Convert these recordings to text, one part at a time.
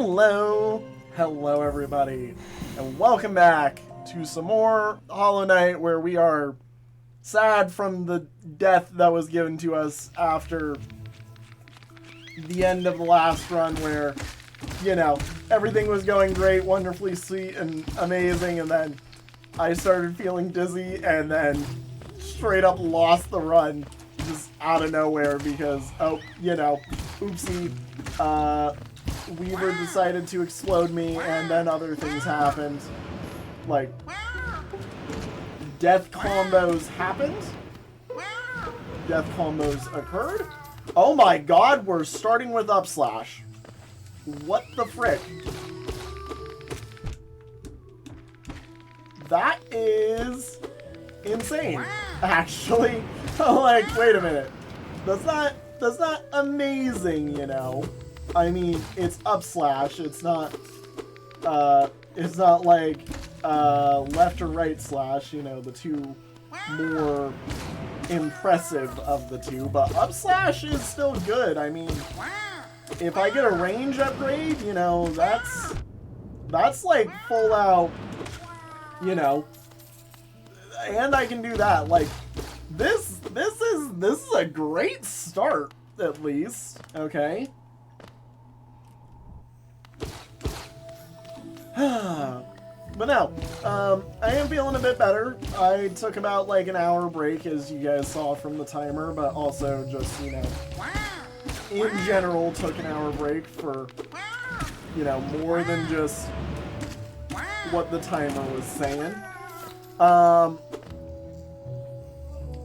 Hello! Hello, everybody, and welcome back to some more Hollow Knight, where we are sad from the death that was given to us after the end of the last run, where, you know, everything was going great, wonderfully sweet and amazing, and then I started feeling dizzy, and then straight up lost the run, just out of nowhere, because, oh, you know, oopsie, Weaver decided to explode me, and then other things happened. Like, death combos happened. Death combos occurred. Oh my god, we're starting with up slash. What the frick? That is insane, actually. Like, wait a minute. That's not amazing, you know. I mean, it's up slash. It's not like left or right slash. You know, the two more impressive of the two. But up slash is still good. I mean, if I get a range upgrade, you know, that's like full out. You know, and I can do that. Like, this is a great start, at least. Okay. But no, I am feeling a bit better. I took about like an hour break, as you guys saw from the timer, but also just, you know, in general took an hour break for, you know, more than just what the timer was saying.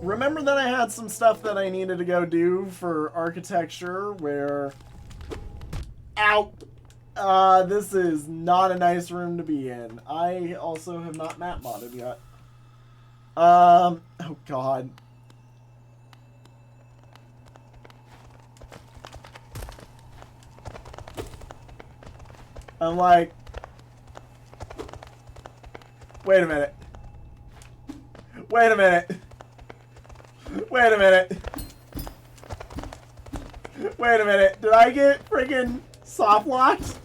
Remember that I had some stuff that I needed to go do for architecture, where... Ow! This is not a nice room to be in. I also have not map modded yet. Oh god. I'm like... Wait a minute. Wait a minute. Wait a minute. Wait a minute. Did I get friggin' soft locked?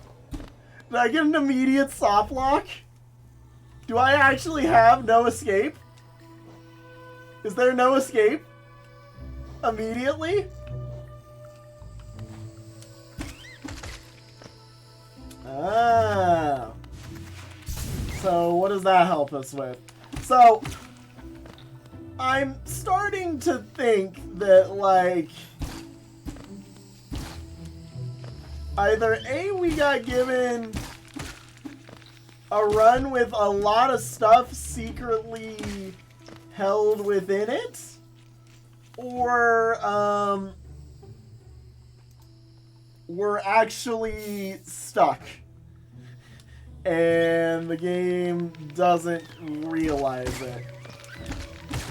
Did I get an immediate soft lock? Do I actually have no escape? Is there no escape? Immediately? Ah. So what does that help us with? So, I'm starting to think that, like, either A, we got given a run with a lot of stuff secretly held within it, or we're actually stuck and the game doesn't realize it.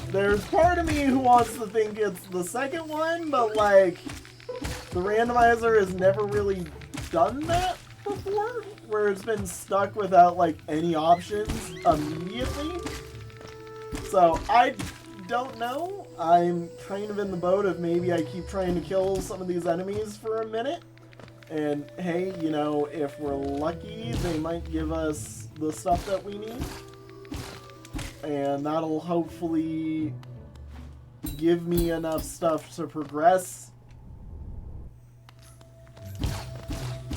There's part of me who wants to think it's the second one, but like, the randomizer has never really done that before, where it's been stuck without like any options immediately. So I don't know. I'm kind of in the boat of maybe I keep trying to kill some of these enemies for a minute, and hey, you know, if we're lucky, they might give us the stuff that we need, and that'll hopefully give me enough stuff to progress.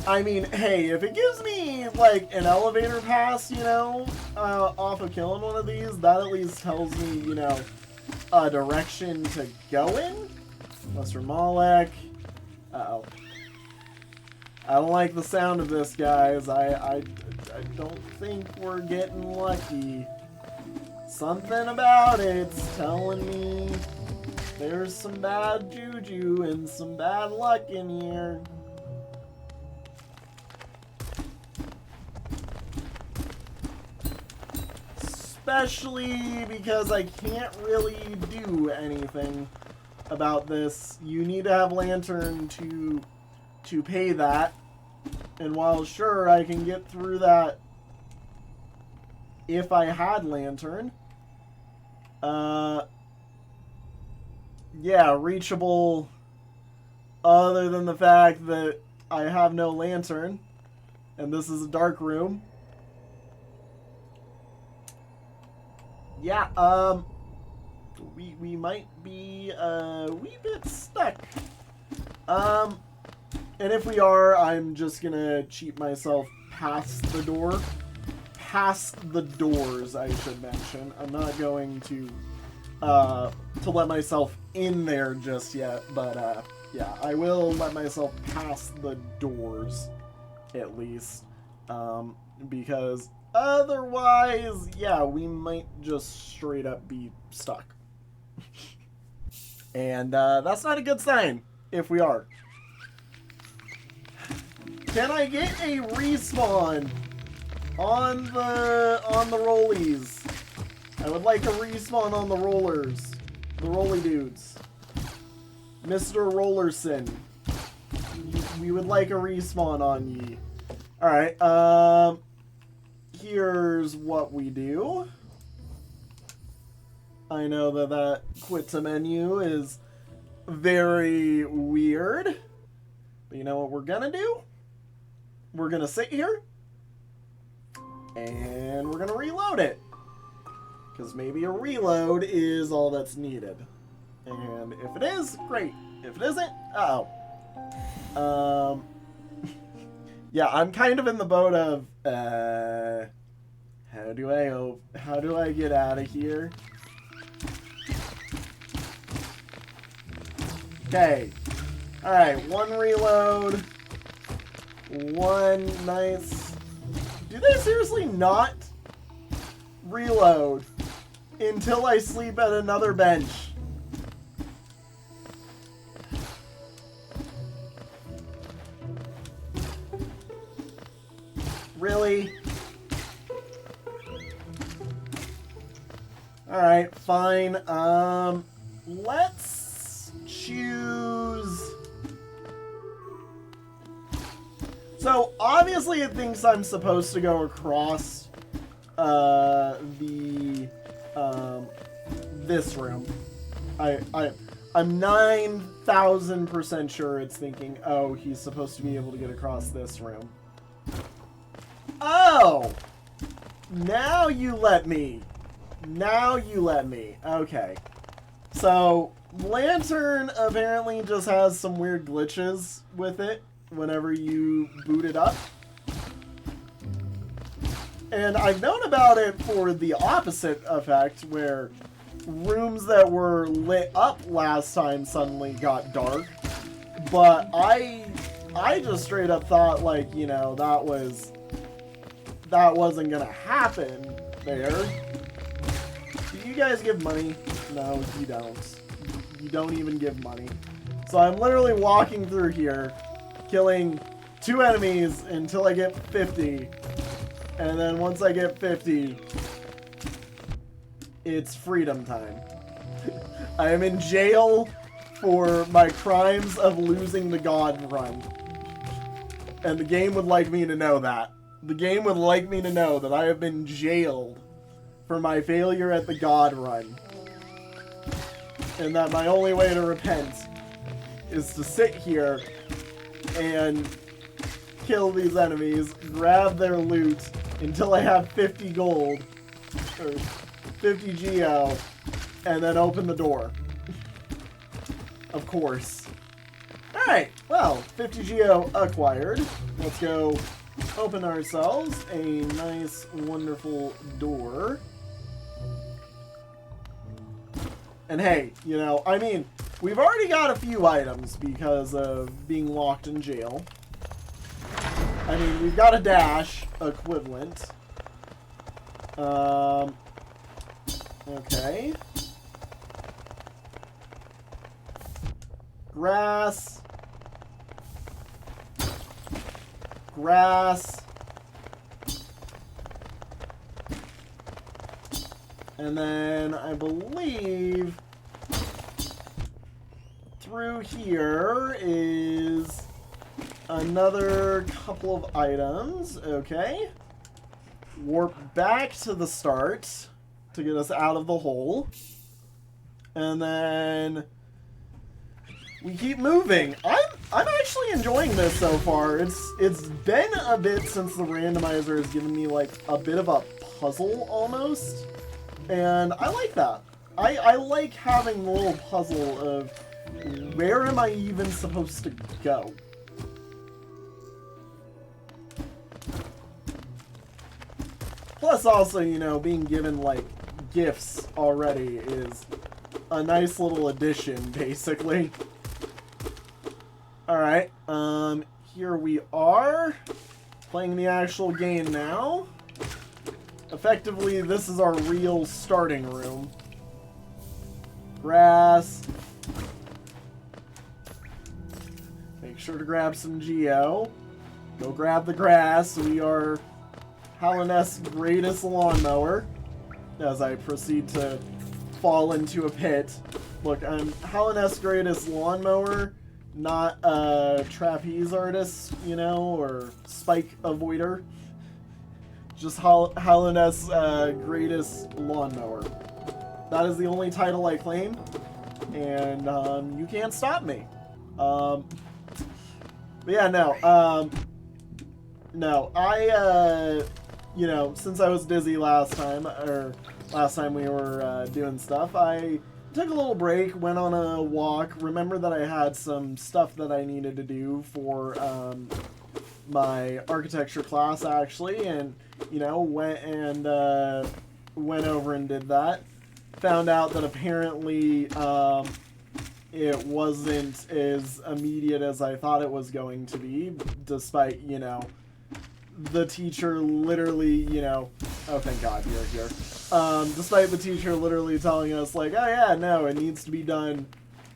I mean, hey, if it gives me, like, an elevator pass, you know, off of killing one of these, that at least tells me, you know, a direction to go in. Lester Malek. Uh-oh. I don't like the sound of this, guys. I don't think we're getting lucky. Something about it's telling me there's some bad juju and some bad luck in here. Especially because I can't really do anything about this. You need to have Lantern to pay that. And while sure, I can get through that if I had Lantern. Yeah, reachable other than the fact that I have no Lantern. And this is a dark room. Yeah, we might be a wee bit stuck. And if we are, I'm just gonna cheat myself past the door. Past the doors, I should mention. I'm not going to let myself in there just yet, but, yeah, I will let myself pass the doors, at least, because otherwise, yeah, we might just straight up be stuck. And that's not a good sign, if we are. Can I get a respawn on the rollies? I would like a respawn on the rollers. The rolly dudes. Mr. Rollerson. We would like a respawn on ye. Alright, here's what we do. I know that quit to menu is very weird. But you know what we're gonna do? We're gonna sit here. And we're gonna reload it. Because maybe a reload is all that's needed. And if it is, great. If it isn't, uh-oh. Yeah, I'm kind of in the boat of, how do I get out of here? Okay. Alright, one reload. One nice... Do they seriously not reload until I sleep at another bench? Really? Alright, fine. Let's choose... So, obviously it thinks I'm supposed to go across, this room. I'm 9,000% sure it's thinking, oh, he's supposed to be able to get across this room. Oh! Now you let me. Now you let me. Okay. So, Lantern apparently just has some weird glitches with it whenever you boot it up. And I've known about it for the opposite effect, where rooms that were lit up last time suddenly got dark. But I just straight up thought, like, you know, that wasn't gonna happen there. Do you guys give money? No, you don't. You don't even give money. So I'm literally walking through here, killing 2 enemies until I get 50. And then once I get 50, it's freedom time. I am in jail for my crimes of losing the God run. And the game would like me to know that. The game would like me to know that I have been jailed for my failure at the God run. And that my only way to repent is to sit here and kill these enemies, grab their loot until I have 50 gold, or 50 geo, and then open the door. Of course. Alright, well, 50 geo acquired. Let's go open ourselves a nice, wonderful door. And hey, you know, I mean, we've already got a few items because of being locked in jail. I mean, we've got a dash equivalent. Okay. Grass. Grass. And then I believe through here is another couple of items. Okay. Warp back to the start to get us out of the hole. And then we keep moving. I'm actually enjoying this so far. It's been a bit since the randomizer has given me like a bit of a puzzle almost, and I like that. I like having the little puzzle of where am I even supposed to go? Plus also, you know, being given like gifts already is a nice little addition, basically. Alright, here we are, playing the actual game now. Effectively, this is our real starting room. Grass. Make sure to grab some Geo. Go grab the grass. We are Halliness' greatest lawnmower. As I proceed to fall into a pit. Look, I'm Halliness' greatest lawnmower. Not a trapeze artist, you know, or spike avoider. Just Halliness' greatest lawnmower. That is the only title I claim, and you can't stop me. But yeah, no, you know, since I was dizzy last time we were doing stuff, I took a little break, went on a walk. Remember that I had some stuff that I needed to do for my architecture class, actually, and, you know, went over and did that. Found out that apparently it wasn't as immediate as I thought it was going to be, despite, you know, the teacher literally, you know, oh, thank God you're here. Despite the teacher literally telling us, like, oh yeah, no, it needs to be done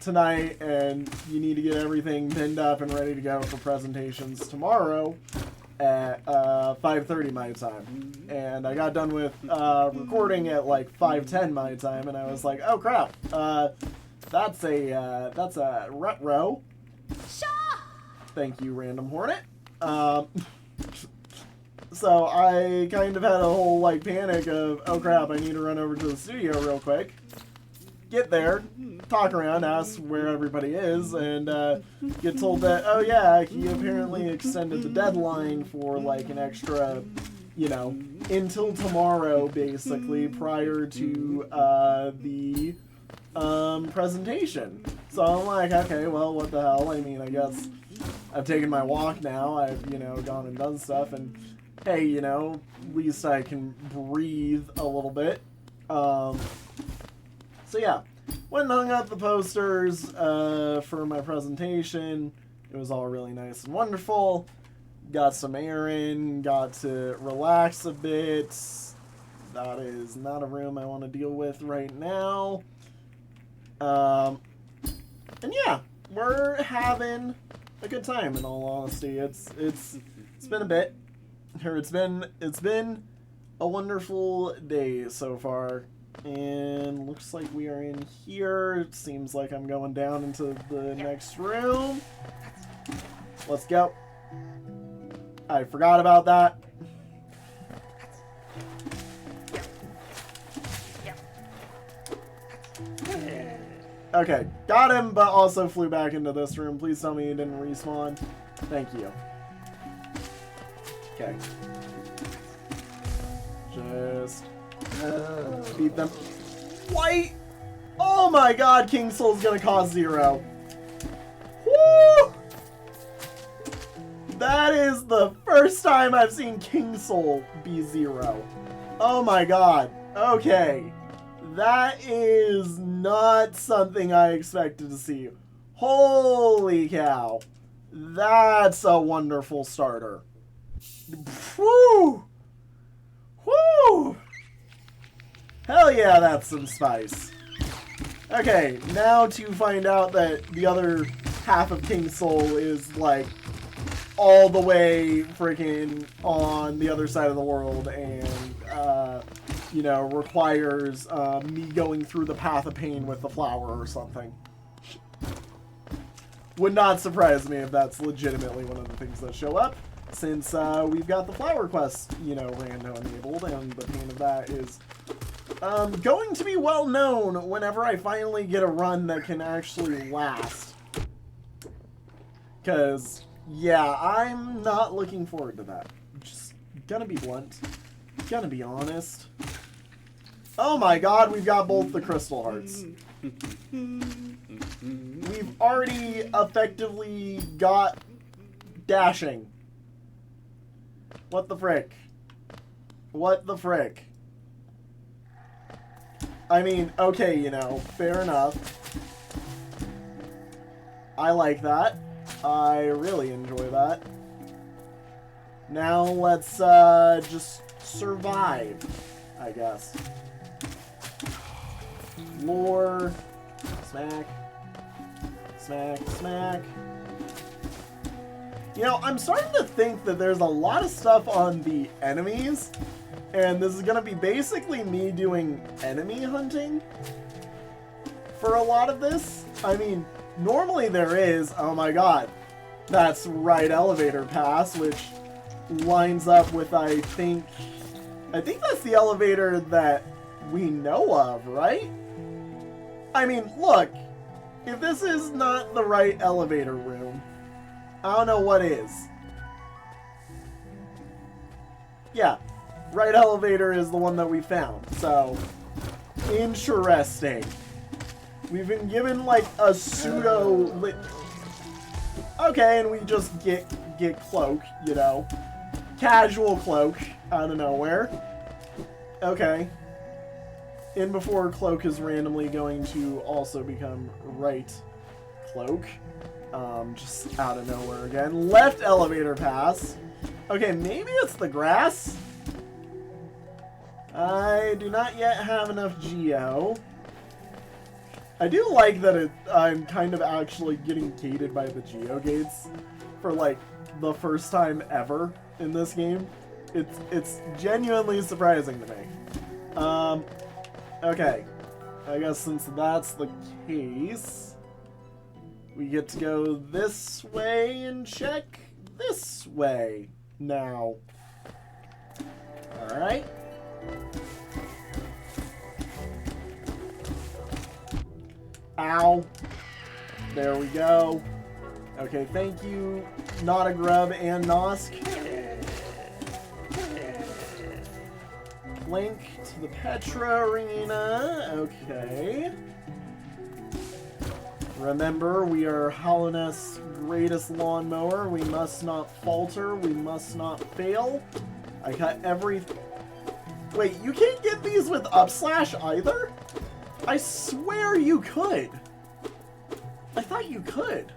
tonight, and you need to get everything pinned up and ready to go for presentations tomorrow at 5:30 my time. And I got done with recording at like 5:10 my time, and I was like, oh crap, that's a retro. Thank you, Random Hornet. So I kind of had a whole like panic of, oh crap, I need to run over to the studio real quick. Get there, talk around, ask where everybody is, and get told that, oh yeah, he apparently extended the deadline for like an extra, you know, until tomorrow, basically, prior to the presentation. So I'm like, okay, well, what the hell? I mean, I guess I've taken my walk now. I've, you know, gone and done stuff, and hey, you know, at least I can breathe a little bit. So yeah, went and hung up the posters for my presentation. It was all really nice and wonderful. Got some air in, got to relax a bit. That is not a room I want to deal with right now. And yeah, we're having a good time, in all honesty. It's been a bit. It's been a wonderful day so far. And looks like we are in here. It seems like I'm going down into the next room. Let's go. I forgot about that. Okay, got him, but also flew back into this room. Please tell me he didn't respawn. Thank you. Okay. Just beat them. White! Oh my god, King Soul's gonna cause 0. Woo! That is the first time I've seen King Soul be 0. Oh my god. Okay. That is not something I expected to see. Holy cow. That's a wonderful starter. Woo! Woo! Hell yeah, that's some spice. Okay, now to find out that the other half of King Soul is, like, all the way freaking on the other side of the world and, you know, requires me going through the path of pain with the flower or something. Would not surprise me if that's legitimately one of the things that show up, since we've got the flower quest, you know, rando enabled, and the pain of that is going to be well known whenever I finally get a run that can actually last. Because, yeah, I'm not looking forward to that. Just gonna be blunt. Gonna be honest. Oh my god, we've got both the crystal hearts. We've already effectively got dashing. What the frick? What the frick? I mean, okay, you know, fair enough. I like that. I really enjoy that. Now let's just survive, I guess. Lore. Smack. Smack, smack. You know, I'm starting to think that there's a lot of stuff on the enemies, and this is going to be basically me doing enemy hunting for a lot of this. I mean, normally there is, oh my god, that's right elevator pass, which lines up with, I think that's the elevator that we know of, right? I mean, look, if this is not the right elevator room, I don't know what is. Yeah, right elevator is the one that we found, so interesting. We've been given like a pseudo okay, and we just get cloak, you know. Casual cloak out of nowhere. Okay. In before cloak is randomly going to also become right cloak. Just out of nowhere again. Left elevator pass. Okay, maybe it's the grass. I do not yet have enough geo. I do like that I'm kind of actually getting gated by the geo gates for like the first time ever in this game. It's genuinely surprising to me. Okay. I guess since that's the case, we get to go this way and check this way now. Alright. Ow. There we go. Okay, thank you, Not a Grub and Nosk. Link to the Petra Arena. Okay. Remember, we are Hollowness' greatest lawnmower. We must not falter. We must not fail. I cut every... Wait, you can't get these with upslash either? I swear you could. I thought you could.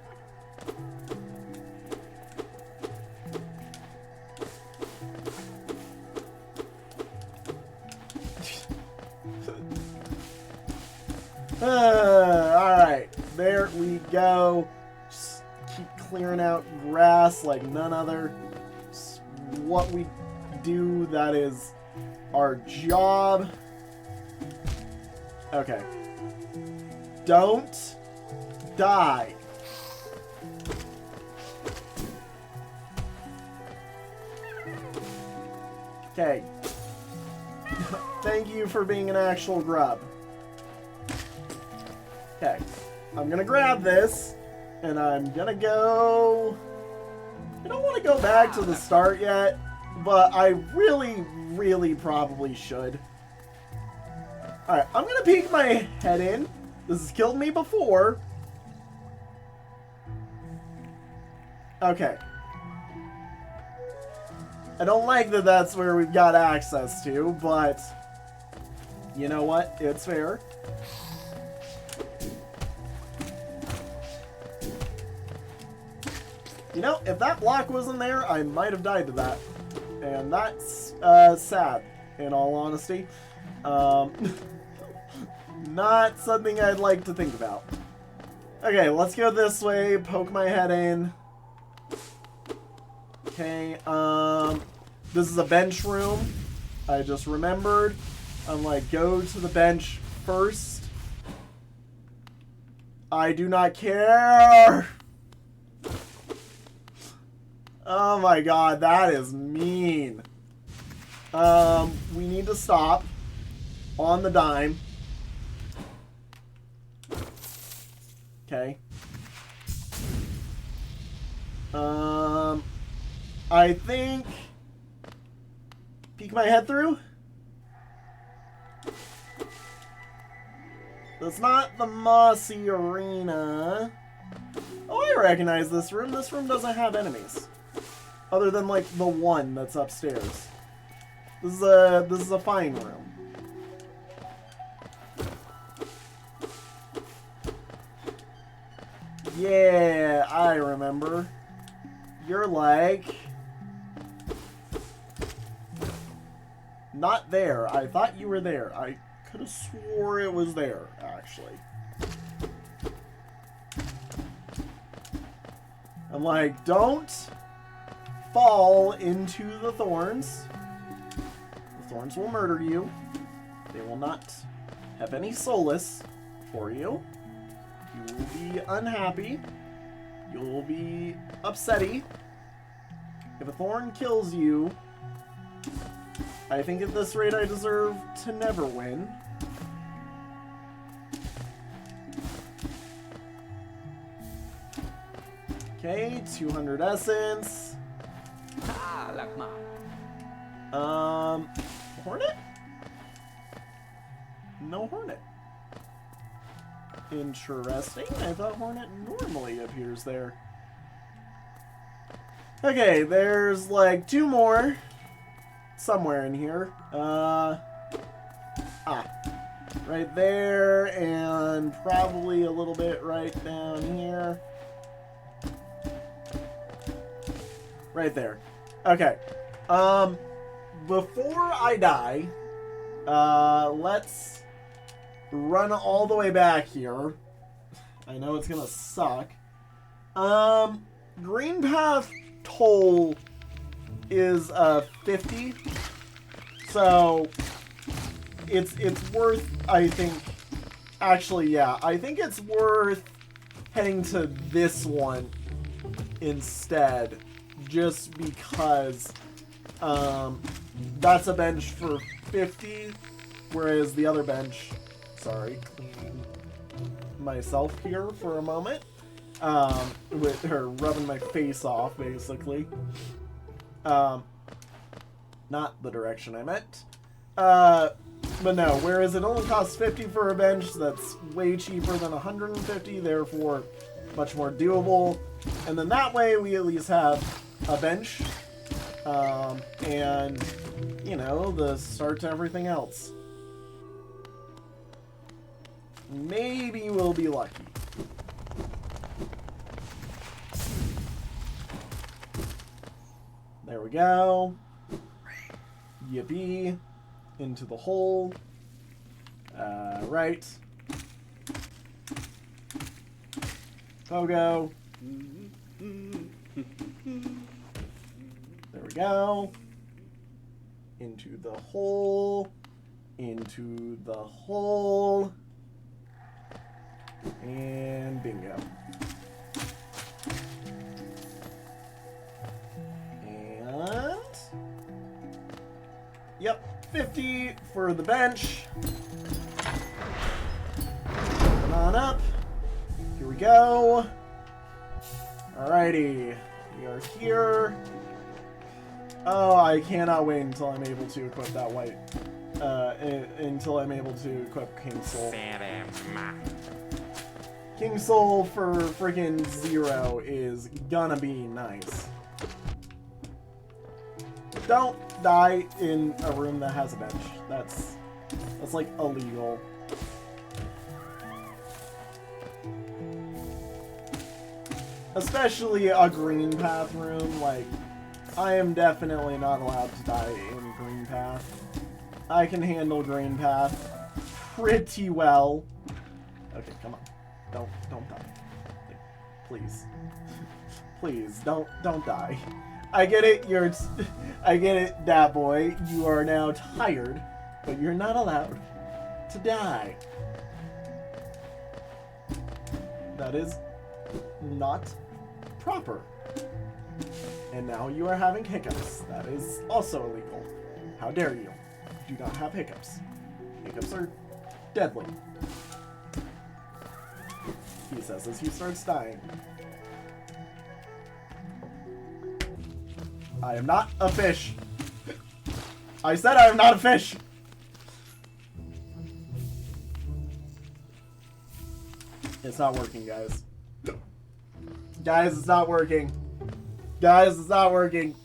Alright, there we go. Just keep clearing out grass like none other. Just what we do, that is our job. Okay. Don't die. Okay. Thank you for being an actual grub. Okay. I'm gonna grab this, and I'm gonna go... I don't want to go back to the start yet, but I really probably should. Alright, I'm gonna peek my head in. This has killed me before. Okay. I don't like that that's where we've got access to, but... You know what? It's fair. You know, if that block wasn't there, I might have died to that. And that's sad, in all honesty. Not something I'd like to think about. Okay, let's go this way, poke my head in. Okay, this is a bench room. I just remembered. I'm like, go to the bench first. I do not care. Oh my god, that is mean. We need to stop on the dime. Okay. I think... Peek my head through? That's not the Mossy Arena. Oh, I recognize this room. This room doesn't have enemies. Other than, like, the one that's upstairs. This is a fine room. Yeah, I remember. You're like... Not there. I thought you were there. I could have swore it was there, actually. I'm like, don't fall into the thorns. The thorns will murder you. They will not have any solace for you. You will be unhappy. You'll be upsetty. If a thorn kills you, I think at this rate I deserve to never win. Okay, 200 essence. Hornet? No Hornet. Interesting. I thought Hornet normally appears there. Okay, there's like 2 more somewhere in here. Right there, and probably a little bit right down here. Right there. Okay. Before I die, let's run all the way back here. I know it's gonna suck. Green path toll is 50. So it's worth, I think, actually, yeah, I think it's worth heading to this one instead, just because that's a bench for 50, whereas the other bench, sorry, cleaning myself here for a moment, with her rubbing my face off, basically. Not the direction I meant. But no, whereas it only costs 50 for a bench, that's way cheaper than 150, therefore much more doable. And then that way we at least have a bench, and, you know, the start to everything else. Maybe we'll be lucky. There we go. Yippee. Into the hole. Right. Pogo. There we go. Into the hole. Into the hole. And bingo. And... Yep, 50 for the bench. Come on up. Here we go. Alrighty. We are here. Oh, I cannot wait until I'm able to equip that white. Until I'm able to equip King Soul. King Soul for freaking 0 is gonna be nice. Don't die in a room that has a bench. That's like illegal. Especially a green path room. Like, I am definitely not allowed to die in green path. I can handle green path pretty well. Okay, come on. Don't die. Like, please. Please, don't die. I get it, I get it, dat boy. You are now tired, but you're not allowed to die. That is not proper. And now you are having hiccups. That is also illegal. How dare you? Do not have hiccups. Hiccups are deadly. He says as he starts dying. I am not a fish. I said I am not a fish. It's not working, guys. Guys, it's not working. Guys, it's not working.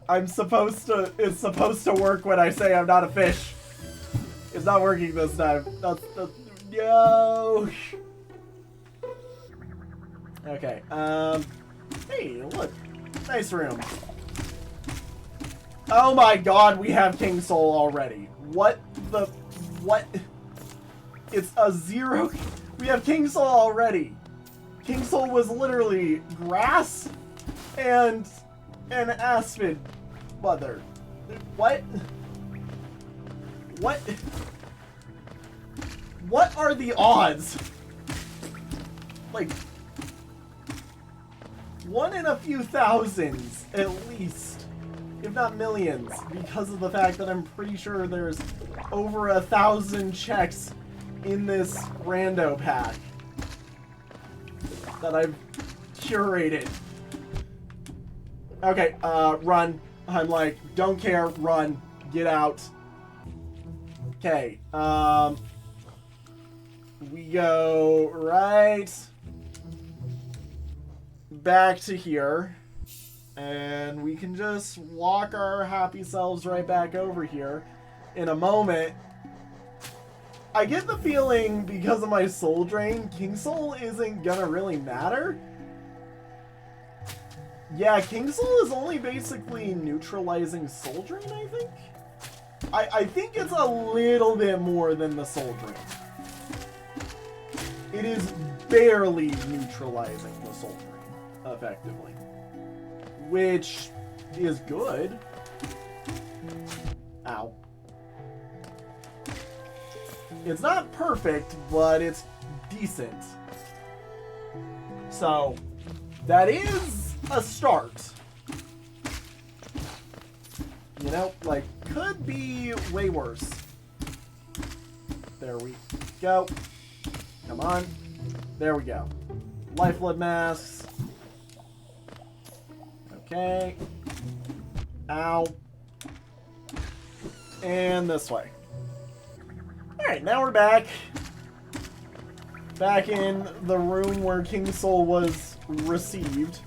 It's supposed to work when I say I'm not a fish. It's not working this time. No. Okay, hey, look. Nice room. Oh my god, we have King Soul already. What? It's a 0. We have King Soul already. King Soul was literally grass and an aspen mother. What? What? What are the odds? Like, 1 in a few thousands, at least. If not millions, because of the fact that I'm pretty sure there's over 1,000 checks in this rando pack that I've curated. Okay, run. I'm like, don't care, run, get out. Okay, we go right back to here. And we can just walk our happy selves right back over here in a moment. I get the feeling, because of my soul drain, King Soul isn't gonna really matter. Yeah, King Soul is only basically neutralizing soul drain, I think? I think it's a little bit more than the soul drain. It is barely neutralizing the soul drain, effectively. Which is good. Ow. It's not perfect, but it's decent. So, that is a start. You know, like, could be way worse. There we go. Come on. There we go. Life blood masks. Okay. Ow. And this way. Alright, now we're back. Back in the room where King Soul was received.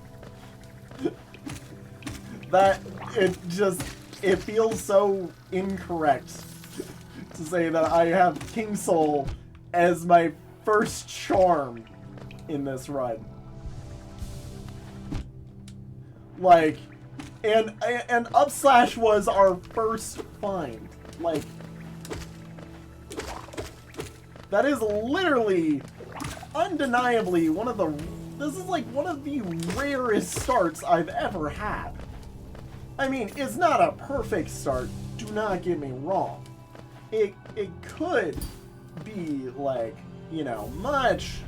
It feels so incorrect to say that I have King Soul as my first charm in this run. Like, and Upslash was our first find. Like, that is literally, undeniably, this is like one of the rarest starts I've ever had. I mean, it's not a perfect start, do not get me wrong. It could be like, you know, much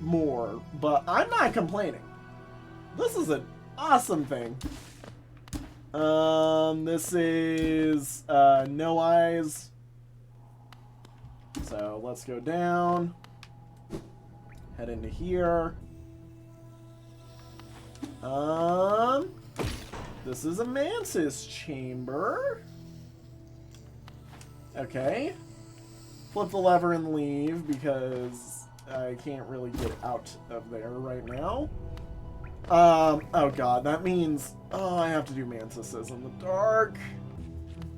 more, but I'm not complaining. This is an awesome thing. This is, no eyes. So, let's go down. Head into here. This is a mantis chamber. Okay. Flip the lever and leave, because I can't really get out of there right now. Oh god, that means, I have to do mantises in the dark.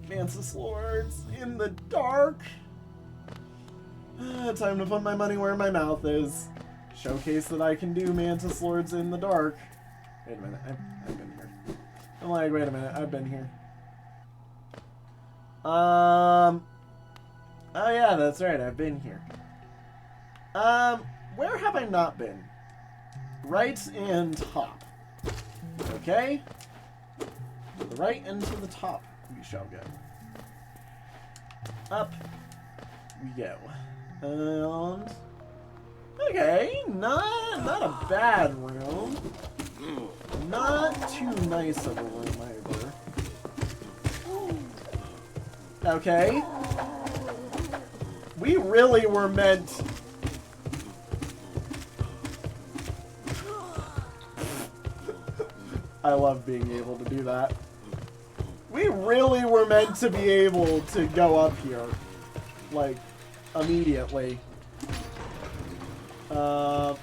Mantis lords in the dark. Time to put my money where my mouth is. Showcase that I can do mantis lords in the dark. Wait a minute, I've been here. I'm like, wait a minute, I've been here. Oh yeah, that's right, I've been here. Where have I not been? Right and top. Okay? To the right and to the top we shall go. Up we go. And okay, not a bad room. Not too nice of a room either. Okay. We really were meant I love being able to do that. We really were meant to be able to go up here, like, immediately. Or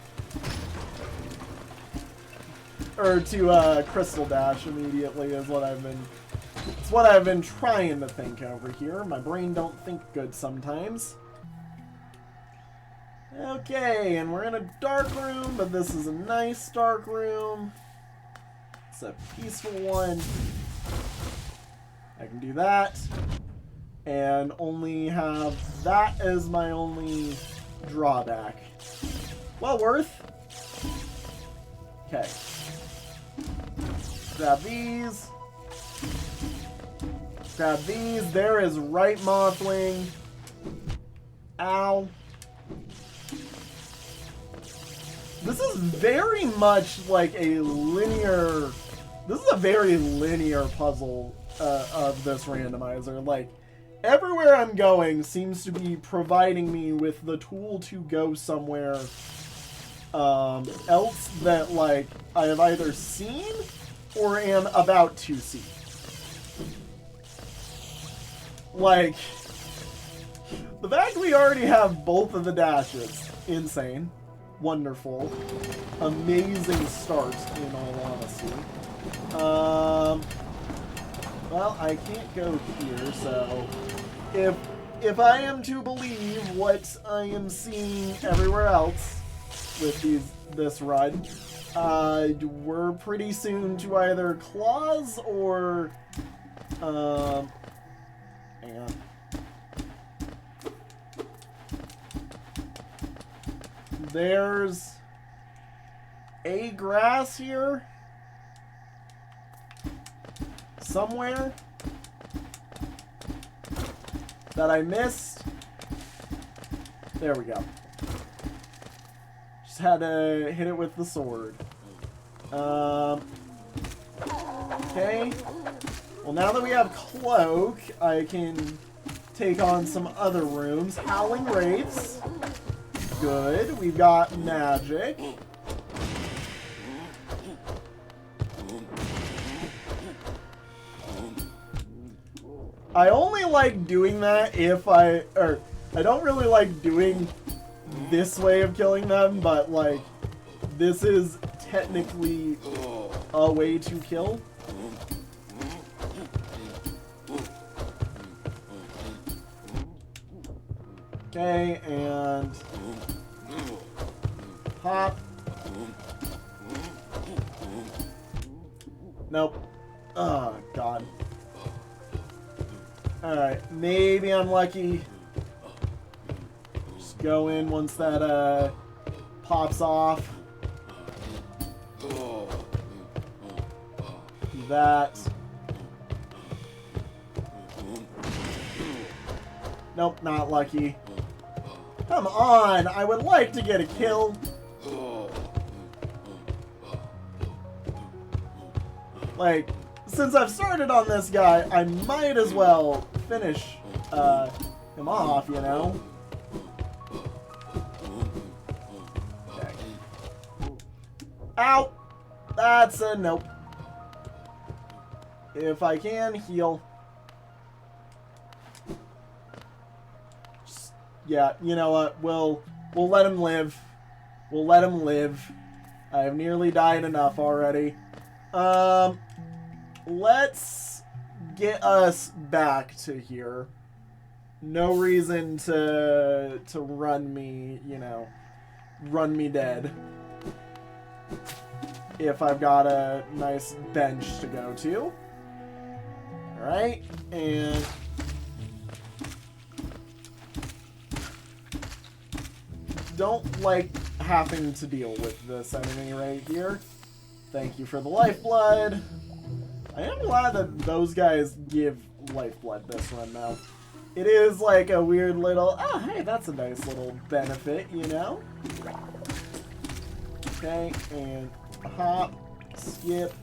to Crystal Dash immediately is what I've been... It's what I've been trying to think over here. My brain don't think good sometimes. Okay, and we're in a dark room, but this is a nice dark room. It's a peaceful one. I can do that. And only have that as my only drawback. Well worth. Okay. Grab these. Grab these. There is right Mothwing. Ow. This is very much like a linear... This is a very linear puzzle of this randomizer. Like, everywhere I'm going seems to be providing me with the tool to go somewhere else that, like, I have either seen or am about to see. Like, the fact we already have both of the dashes, insane. Wonderful. Amazing start, in all honesty. Well, I can't go here, so if I am to believe what I am seeing everywhere else with this run, we're pretty soon to either claws or hang on. There's a grass here somewhere that I missed. There we go. Just had to hit it with the sword. Okay. Well, now that we have Cloak, I can take on some other rooms. Howling Wraiths. Good. We've got magic. I only like doing that if I don't really like doing this way of killing them, but like this is technically a way to kill. Okay, and hop. Nope. Oh, God. Alright, maybe I'm lucky. Just go in once that pops off. That. Nope, not lucky. Come on, I would like to get a kill. Like, since I've started on this guy, I might as well finish him off, you know? Okay. Ow! That's a nope. If I can, heal. Just, yeah, you know what? We'll let him live. We'll let him live. I have nearly died enough already. Let's get us back to here. No reason to run me, you know, run me dead. If I've got a nice bench to go to. Alright, and don't like having to deal with this enemy right here. Thank you for the lifeblood. I am glad that those guys give lifeblood this run now. It is like a weird little, oh hey, that's a nice little benefit, you know? Okay, and hop, skip,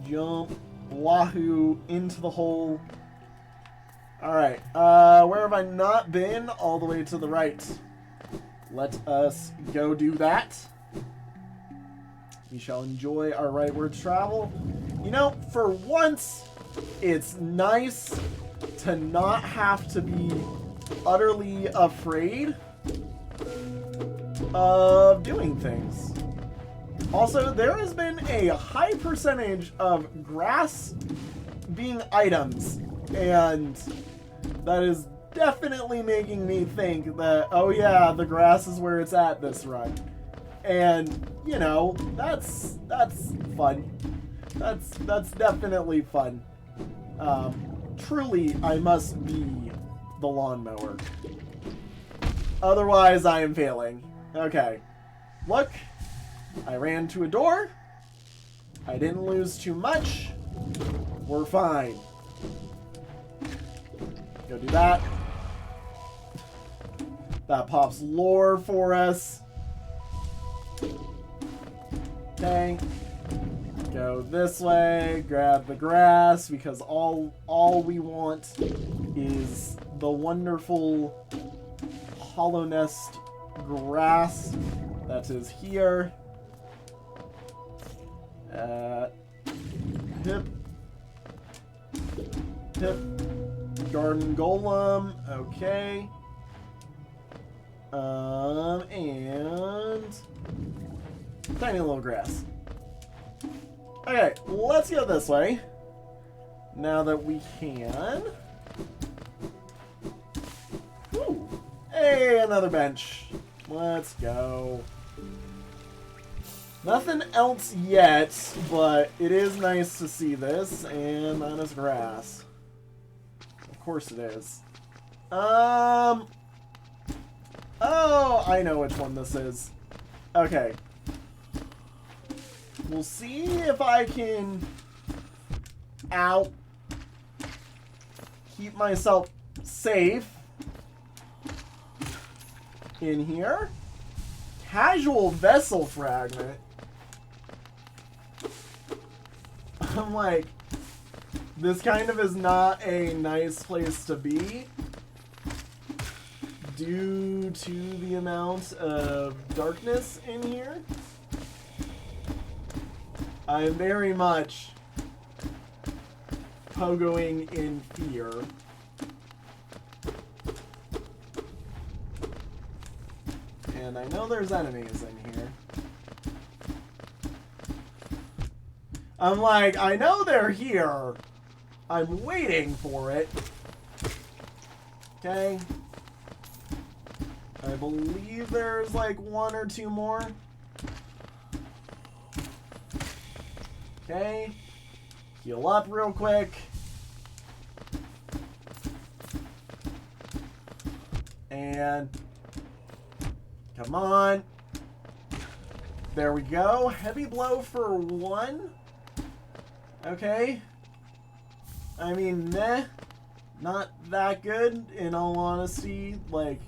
jump, wahoo, into the hole. Alright, where have I not been? All the way to the right. Let us go do that. We shall enjoy our rightward travel. You know, for once, it's nice to not have to be utterly afraid of doing things. Also, there has been a high percentage of grass being items, and that is definitely making me think that, oh yeah, the grass is where it's at this run. And, you know, that's fun. That's definitely fun. Truly, I must be the lawnmower. Otherwise, I am failing. Okay. Look, I ran to a door. I didn't lose too much. We're fine. Go do that. That pops lore for us. Okay. Go this way, grab the grass, because all we want is the wonderful hollow nest grass that is here. Hip. Garden golem, okay. And tiny little grass. Okay, let's go this way. Now that we can. Ooh. Hey, another bench. Let's go. Nothing else yet, but it is nice to see this, and that is grass. Of course it is. Oh, I know which one this is. Okay. We'll see if I can keep myself safe in here. Casual vessel fragment. I'm like, this kind of is not a nice place to be due to the amount of darkness in here. I'm very much pogoing in fear. And I know there's enemies in here. I'm like, I know they're here. I'm waiting for it. Okay. I believe there's like one or two more. Okay. Heal up real quick. And come on. There we go. Heavy blow for one. Okay. I mean, meh. Not that good, in all honesty. Like,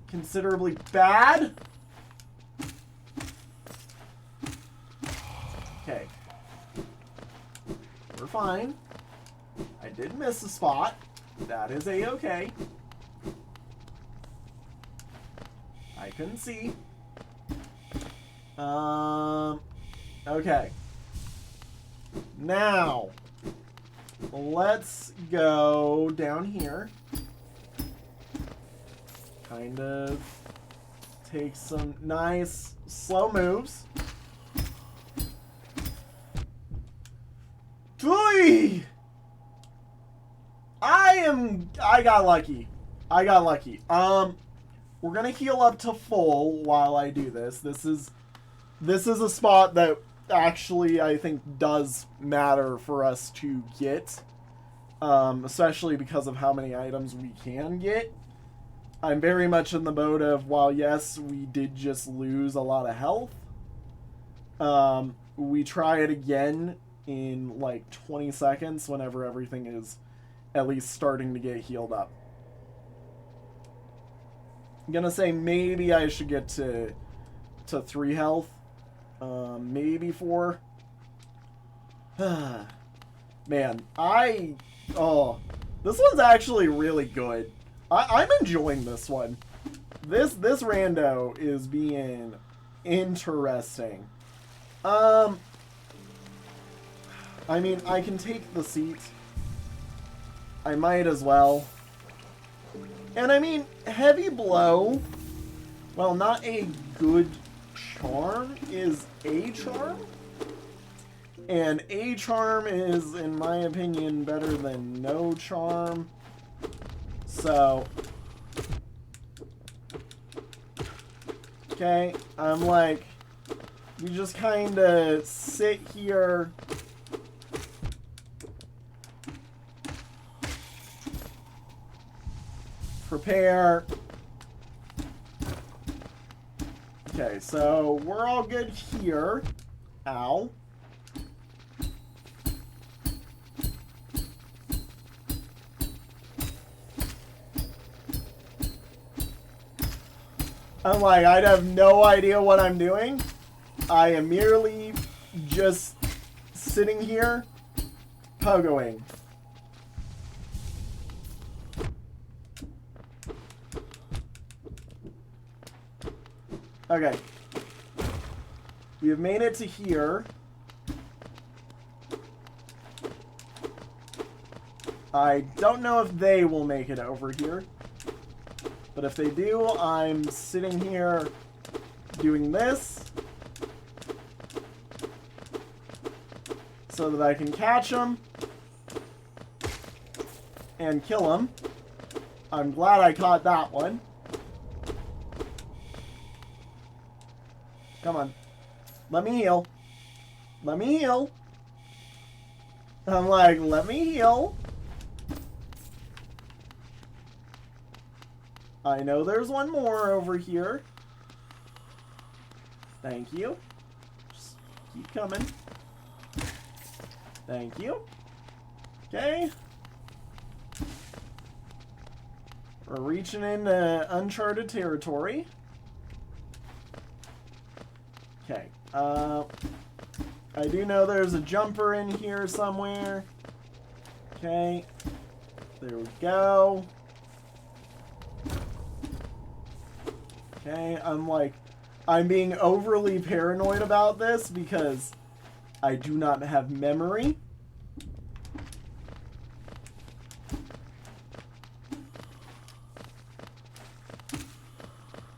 considerably bad. Okay. We're fine. I did miss a spot. That is a-okay. I couldn't see. Okay. Now, let's go down here. Kind of take some nice slow moves. Tui! I got lucky. I got lucky. We're gonna heal up to full while I do this. This is a spot that actually I think does matter for us to get, especially because of how many items we can get. I'm very much in the mode of, while yes, we did just lose a lot of health, we try it again in like 20 seconds whenever everything is at least starting to get healed up. I'm gonna say maybe I should get to 3 health. Maybe 4. Man, this one's actually really good. I'm enjoying this one. This rando is being interesting. I mean, I can take the seat. I might as well. And I mean, Heavy Blow, well, not a good charm, is a charm. And a charm is, in my opinion, better than no charm. So, okay, I'm like, we just kind of sit here. Prepare. Okay, so we're all good here. Ow. I'm like, I have no idea what I'm doing. I am merely just sitting here, pogoing. Okay. We have made it to here. I don't know if they will make it over here. But if they do, I'm sitting here doing this so that I can catch them and kill them. I'm glad I caught that one. Come on. Let me heal. Let me heal. I'm like, let me heal. I know there's one more over here. Thank you. Just keep coming. Thank you. Okay. We're reaching into uncharted territory. Okay. I do know there's a jumper in here somewhere. Okay. There we go. Okay, I'm being overly paranoid about this because I do not have memory.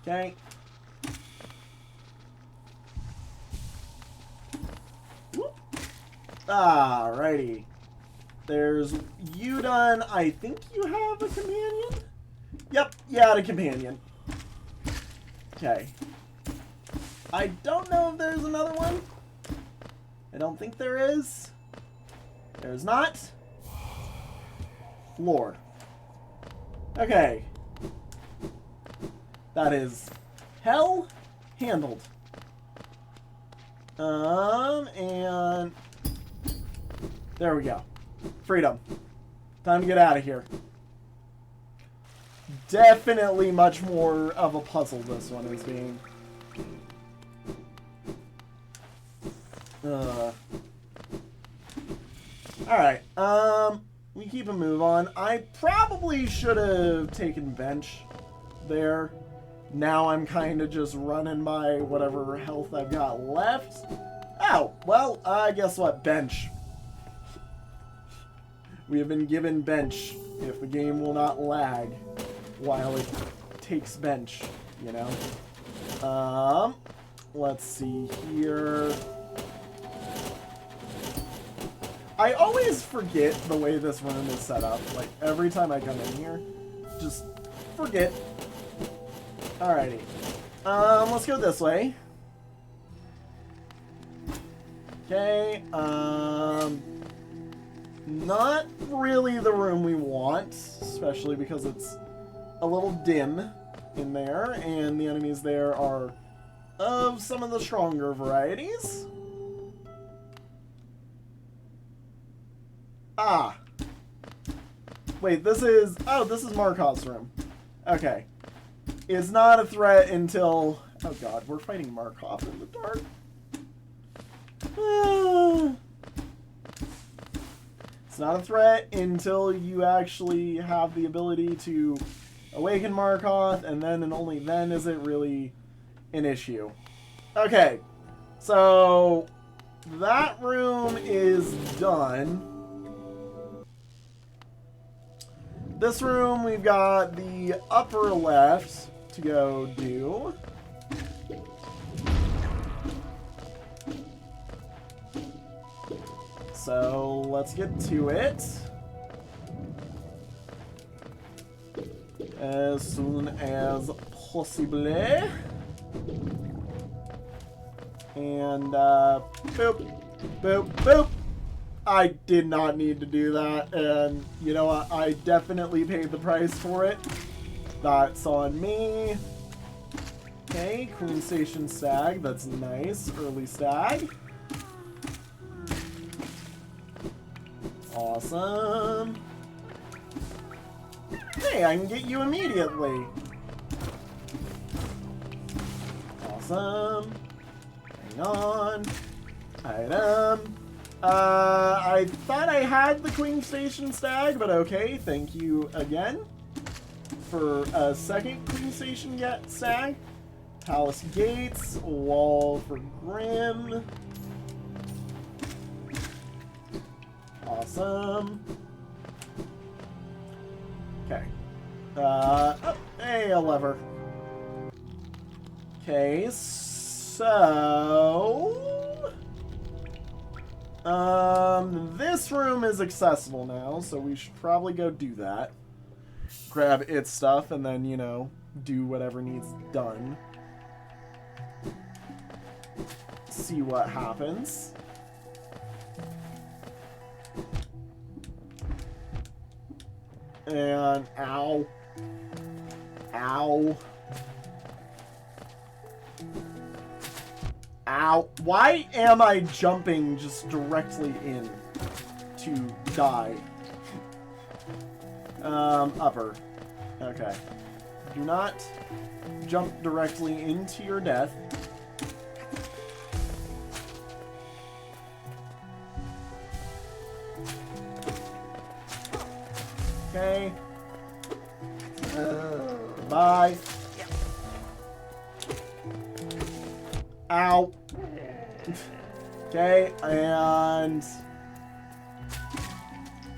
Okay. Whoop. Alrighty. There's you done. I think you have a companion? Yep, you had a companion. Okay. I don't know if there's another one. I don't think there is. There's not. Lord. Okay. That is hell handled. And there we go. Freedom. Time to get out of here. Definitely much more of a puzzle this one is being. Alright, we keep a move on. I probably should have taken bench there. Now I'm kind of just running by whatever health I've got left. Oh, well, guess what? Bench. We have been given bench if the game will not lag while it takes bench, you know? Let's see here. I always forget the way this room is set up. Like, every time I come in here, just forget. Alrighty. Let's go this way. Okay, not really the room we want, especially because it's a little dim in there, and the enemies there are of some of the stronger varieties. Ah. Wait, this is... Oh, this is Markov's room. Okay. It's not a threat until... Oh god, we're fighting Markov in the dark. It's not a threat until you actually have the ability to awaken Markov, and then and only then is it really an issue. Okay, so that room is done. This room, we've got the upper left to go do. So let's get to it. As soon as possible. And, boop, boop, boop. I did not need to do that, and you know what? I definitely paid the price for it. That's on me. Okay, Queen Station Stag. That's nice. Early Stag. Awesome. Hey, I can get you immediately. Awesome. Hang on. Item. I thought I had the Queen Station Stag, but okay. Thank you again for a second Queen Station Stag. Palace Gates. Wall for Grim. Awesome. Okay. Oh, hey, a lever. Okay, so... this room is accessible now, so we should probably go do that. Grab its stuff, and then, you know, do whatever needs done. See what happens. And, ow. Ow. Ow. Why am I jumping just directly in to die? Upper. Okay. Do not jump directly into your death. Okay. Bye. Ow. Okay, and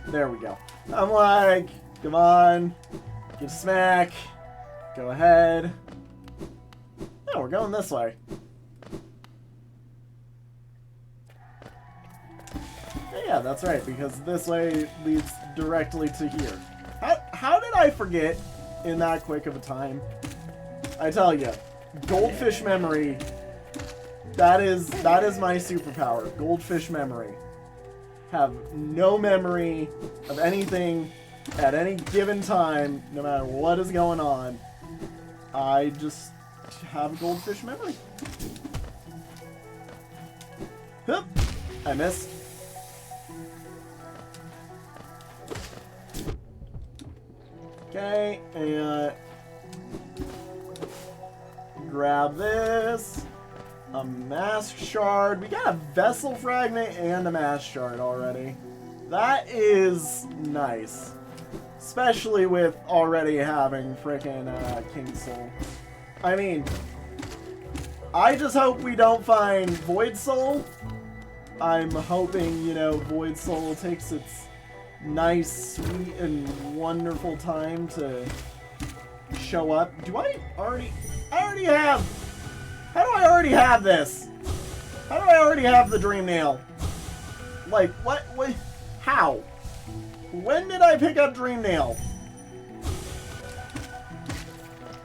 there we go. I'm like, come on, get a smack, go ahead. No, we're going this way. Yeah, that's right, because this way leads directly to here. How did I forget in that quick of a time? I tell you, goldfish memory. That is my superpower. Goldfish memory. Have no memory of anything at any given time, no matter what is going on. I just have goldfish memory. Hup. I missed. Okay, and grab this. A mask shard. We got a vessel fragment and a mask shard already. That is nice. Especially with already having frickin' King Soul. I mean, I just hope we don't find Void Soul. I'm hoping, you know, Void Soul takes its nice, sweet, and wonderful time to show up. Do I already have... How do I already have this? How do I already have the Dream Nail? Like, what? How? When did I pick up Dream Nail?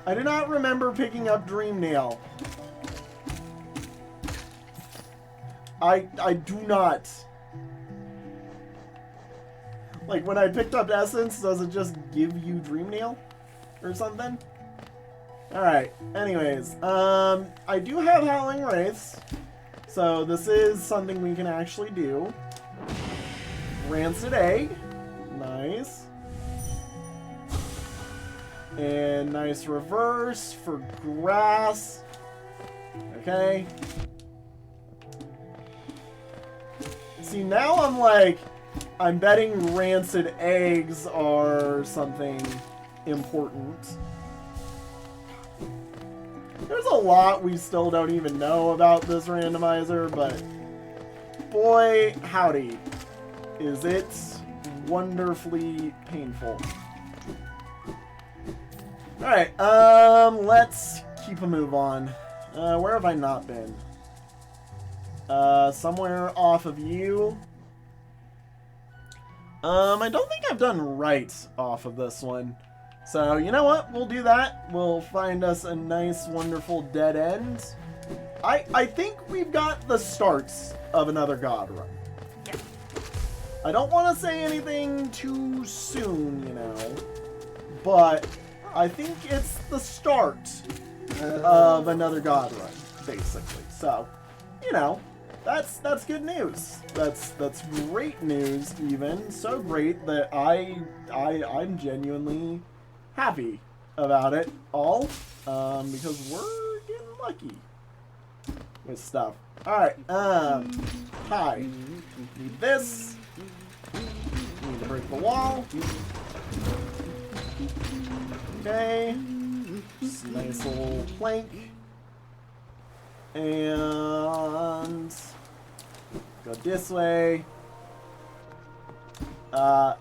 I do not remember picking up Dream Nail. I do not. Like, when I picked up Essence, does it just give you Dream Nail? Or something? Alright, anyways, I do have Howling Wraiths, so this is something we can actually do. Rancid Egg, nice. And nice reverse for grass. Okay. See, now I'm like, I'm betting rancid eggs are something important. There's a lot we still don't even know about this randomizer, but boy, howdy. Is it wonderfully painful. Alright, let's keep a move on. Where have I not been? Somewhere off of you. I don't think I've done right off of this one. So, you know what? We'll do that. We'll find us a nice, wonderful dead end. I think we've got the starts of another God run. Yeah. I don't want to say anything too soon, you know, but I think it's the start of another God run, basically. So, you know, that's good news. That's great news, even so great that I'm genuinely happy about it all, because we're getting lucky with stuff. All right, hi. Need this. Need to break the wall. Okay. Just a nice little plank. And go this way. Oh.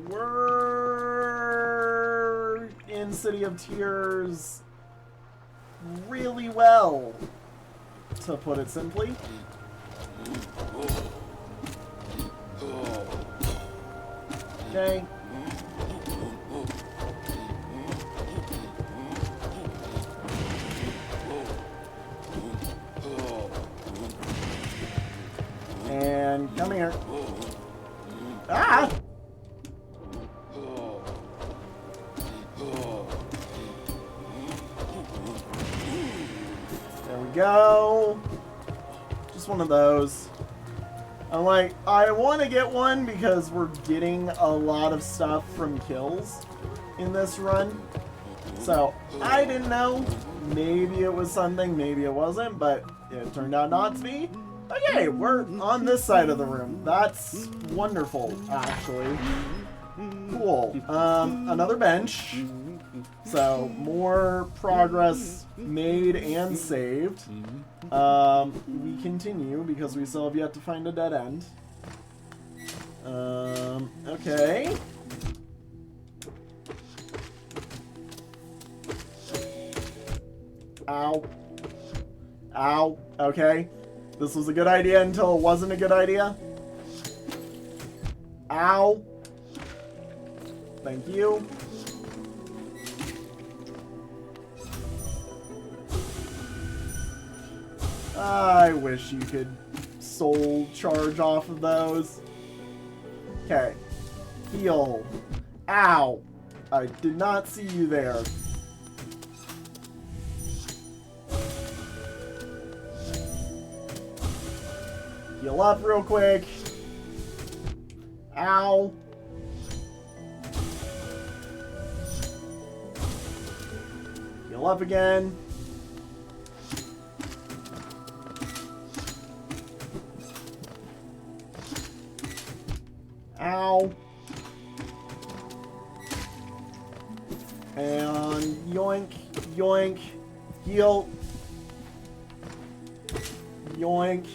We're in City of Tears really well, to put it simply. Okay. And come here. Ah! There we go. Just one of those. I'm like, I want to get one because we're getting a lot of stuff from kills in this run. So, I didn't know. Maybe it was something, maybe it wasn't, but it turned out not to be. Okay, we're on this side of the room. That's wonderful, actually. Cool. Another bench. So, more progress made and saved. We continue because we still have yet to find a dead end. Okay. Ow. Ow. Okay. This was a good idea until it wasn't a good idea. Ow. Thank you. I wish you could soul charge off of those. Okay. Heal. Ow. I did not see you there. Heal up real quick. Ow. Heal up again. Ow. And yoink, yoink, heal. Yoink.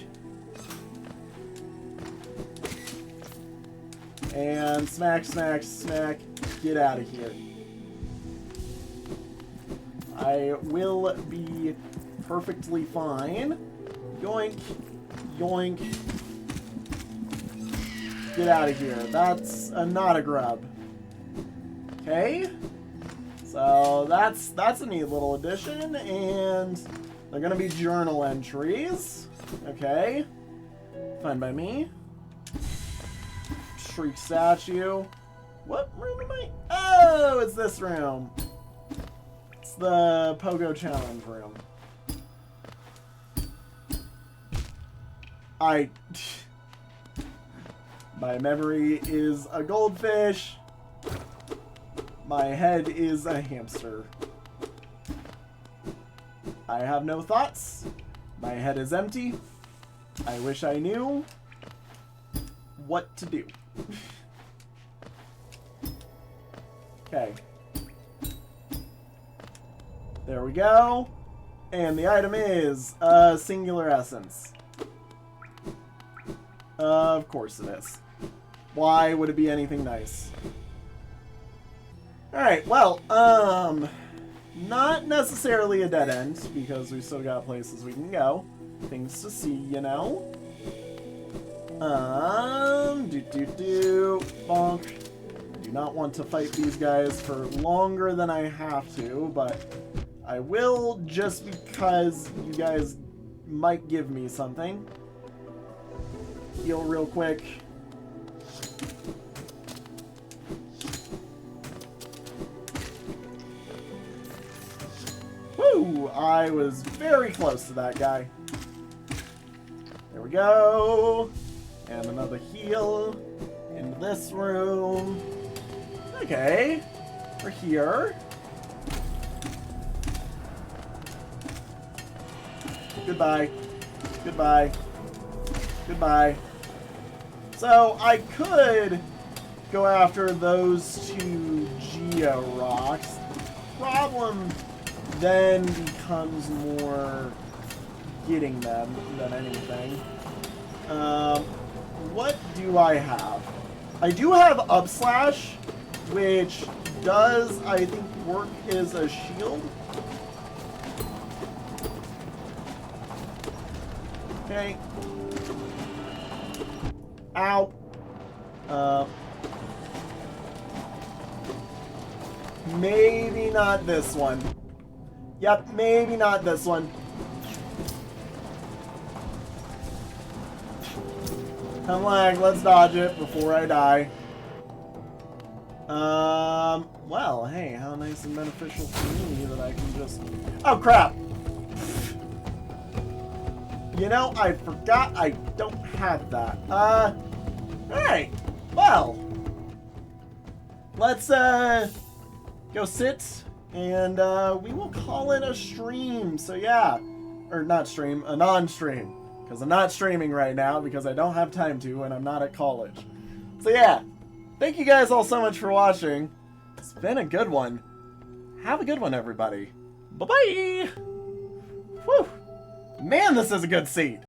And smack, smack, smack. Get out of here. I will be perfectly fine. Yoink, yoink. Get out of here. That's not a grub. Okay. So that's a neat little addition, and they're gonna be journal entries. Okay. Fine by me. Shriek statue. What room am I? Oh, it's this room. It's the Pogo Challenge room. My memory is a goldfish. My head is a hamster. I have no thoughts. My head is empty. I wish I knew what to do. Okay. There we go. And the item is a singular essence. Of course it is. Why would it be anything nice? Alright, well, not necessarily a dead end, because we've still got places we can go. Things to see, you know? Bonk. Do not want to fight these guys for longer than I have to, but I will just because you guys might give me something. Heal real quick. Woo! I was very close to that guy. There we go. And another heal in this room. Okay. We're here. Goodbye. Goodbye. Goodbye. So, I could go after those two Geo Rocks. Problem then becomes more getting them than anything. What do I have? I do have Upslash, which does, I think, work as a shield. Okay. Ow. Maybe not this one. Yep, maybe not this one. I'm like, let's dodge it before I die. Well, hey, how nice and beneficial for me that I can just... Oh, crap! You know, I forgot I don't have that. Alright. Well. Let's, go sit, and, we will call it a stream. So, yeah. Or, not stream, a non-stream. Because I'm not streaming right now, because I don't have time to, and I'm not at college. So, yeah. Thank you guys all so much for watching. It's been a good one. Have a good one, everybody. Bye-bye! Whew! Man, this is a good seat!